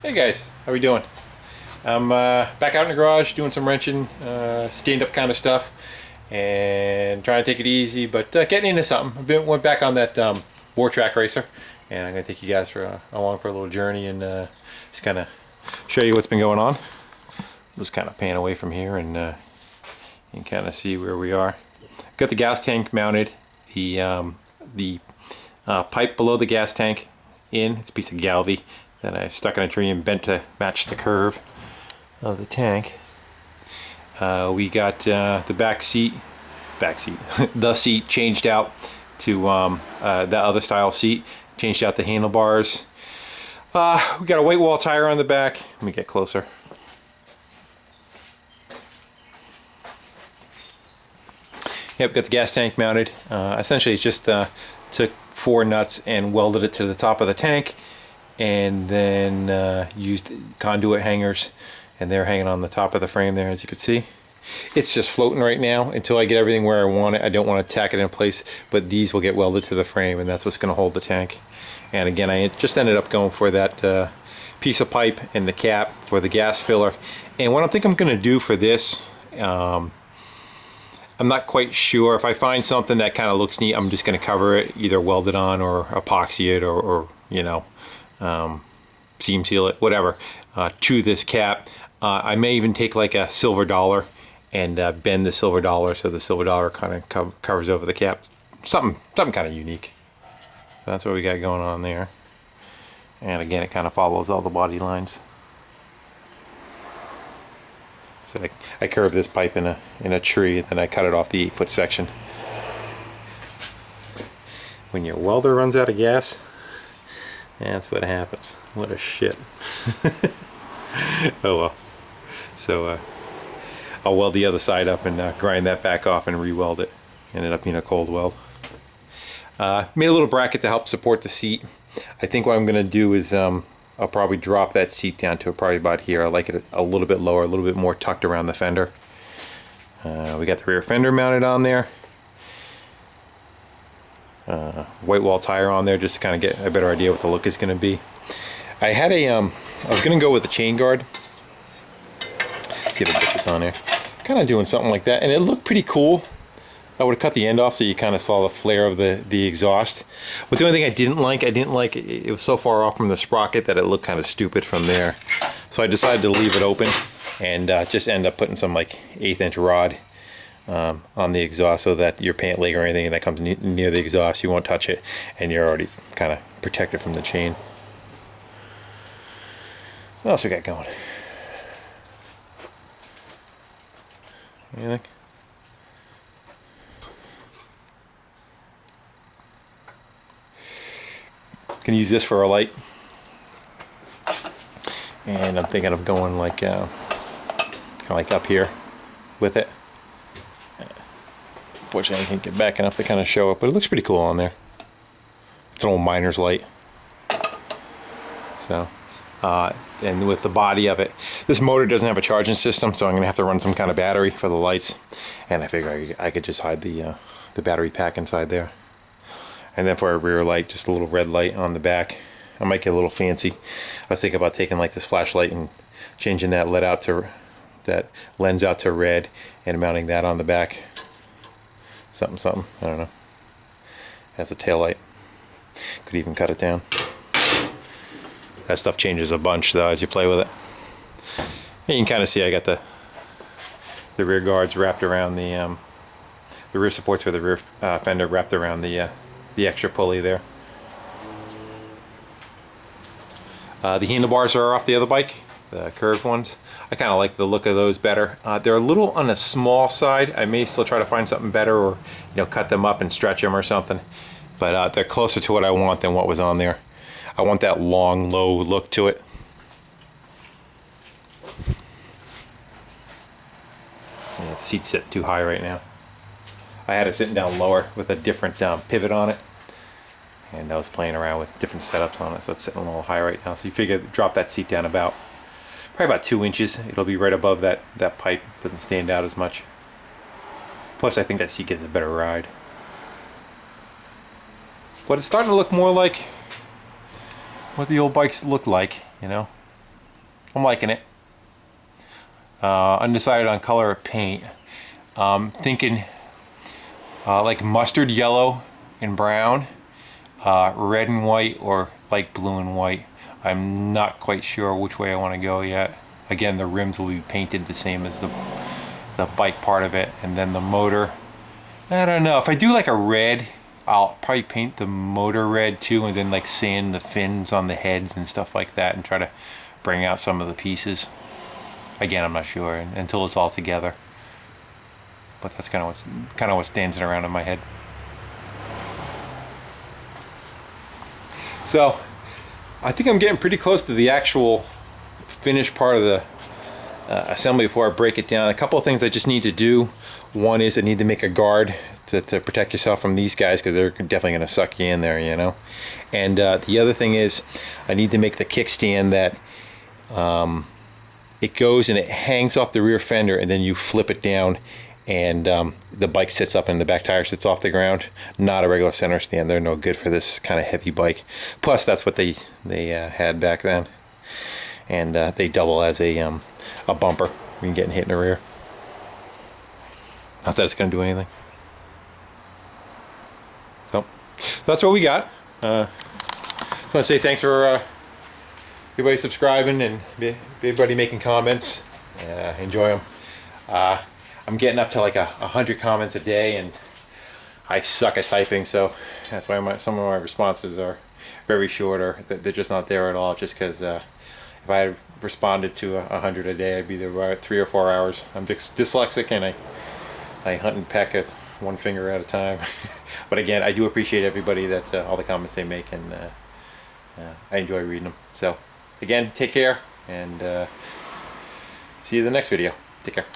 Hey guys, how we doing? I'm back out in the garage doing some wrenching, stand-up kind of stuff, and trying to take it easy, but getting into something. Went back on that boar track racer, and I'm gonna take you guys along for a little journey and just kind of show you what's been going on. Just kind of pan away from here, and you can kind of see where we are. Got the gas tank mounted. The pipe below the gas tank it's a piece of Galvy that I stuck in a tree and bent to match the curve of the tank. We got the the seat changed out to the other style seat. Changed out the handlebars. We got a white wall tire on the back. Let me get closer. Yep, got the gas tank mounted. Essentially, it's just took 4 nuts and welded it to the top of the tank, and then used conduit hangers, and they're hanging on the top of the frame there, as you can see. It's just floating right now until I get everything where I want it. I don't want to tack it in place, but these will get welded to the frame, and that's what's going to hold the tank. And again, I just ended up going for that piece of pipe and the cap for the gas filler. And what I think I'm going to do for this, I'm not quite sure. If I find something that kind of looks neat, I'm just going to cover it, either weld it on or epoxy it, or you know, seam seal it, whatever, to this cap. I may even take like a silver dollar and bend the silver dollar so the silver dollar kind of covers over the cap. Something kind of unique. So that's what we got going on there. And again, it kind of follows all the body lines. So I curved this pipe in a tree, and then I cut it off the 8-foot section. When your welder runs out of gas, that's what happens. What a shit. Oh well. So I'll weld the other side up and grind that back off and re-weld it. Ended up being a cold weld. Made a little bracket to help support the seat. I think what I'm going to do is I'll probably drop that seat down to probably about here. I like it a little bit lower, a little bit more tucked around the fender. We got the rear fender mounted on there. White wall tire on there just to kind of get a better idea what the look is going to be. I had I was going to go with the chain guard. See if I get this on there. Kind of doing something like that, and it looked pretty cool. I would have cut the end off so you kind of saw the flare of the exhaust. But the only thing I didn't like it was so far off from the sprocket that it looked kind of stupid from there. So I decided to leave it open and just end up putting some like 1/8-inch rod on the exhaust, so that your pant leg or anything that comes near the exhaust, you won't touch it, and you're already kind of protected from the chain. What else we got going? Anything? Can use this for a light, and I'm thinking of going like kind of like up here with it. Fortunately, I can't get back enough to kind of show it, but it looks pretty cool on there. It's an old miner's light. So, and with the body of it, this motor doesn't have a charging system, so I'm gonna have to run some kind of battery for the lights. And I figure I could just hide the battery pack inside there. And then for a rear light, just a little red light on the back. I might get a little fancy. I was thinking about taking like this flashlight and changing that lens out to red and mounting that on the back. Something, I don't know. Has a tail light. Could even cut it down. That stuff changes a bunch though as you play with it. And you can kind of see I got the rear guards wrapped around the rear supports for the rear fender wrapped around the extra pulley there. The handlebars are off the other bike, the curved ones. I kind of like the look of those better. They're a little on the small side. I may still try to find something better, or cut them up and stretch them or something. But they're closer to what I want than what was on there. I want that long, low look to it. Yeah, the seat's sitting too high right now. I had it sitting down lower with a different pivot on it, and I was playing around with different setups on it, so it's sitting a little high right now. So you figure drop that seat down probably about 2 inches. It'll be right above that pipe. Doesn't stand out as much. Plus I think that seat gives a better ride. But it's starting to look more like what the old bikes look like, I'm liking it. Undecided on color of paint. Thinking like mustard yellow and brown, red and white, or like blue and white. I'm not quite sure which way I want to go yet. Again, the rims will be painted the same as the bike part of it, and then the motor, I don't know. If I do like a red, I'll probably paint the motor red too, and then like sand the fins on the heads and stuff like that, and try to bring out some of the pieces. Again, I'm not sure until it's all together. But that's kind of what's dancing around in my head. So, I think I'm getting pretty close to the actual finished part of the assembly before I break it down. A couple of things I just need to do. One is I need to make a guard to protect yourself from these guys, because they're definitely going to suck you in there, you know. And the other thing is I need to make the kickstand that it goes and it hangs off the rear fender, and then you flip it down, and the bike sits up and the back tire sits off the ground. Not a regular center stand. They're no good for this kind of heavy bike. Plus, that's what they had back then, and they double as a bumper when you're getting hit in the rear. Not that it's going to do anything. So that's what we got. I just want to say thanks for everybody subscribing and everybody making comments. Enjoy them. I'm getting up to like 100 comments a day, and I suck at typing, so that's why some of my responses are very short, or they're just not there at all. Just because if I had responded to 100 a day, I'd be there about 3 or 4 hours. I'm just dyslexic, and I hunt and peck with one finger at a time. But again, I do appreciate everybody that all the comments they make, and I enjoy reading them. So again, take care, and see you in the next video. Take care.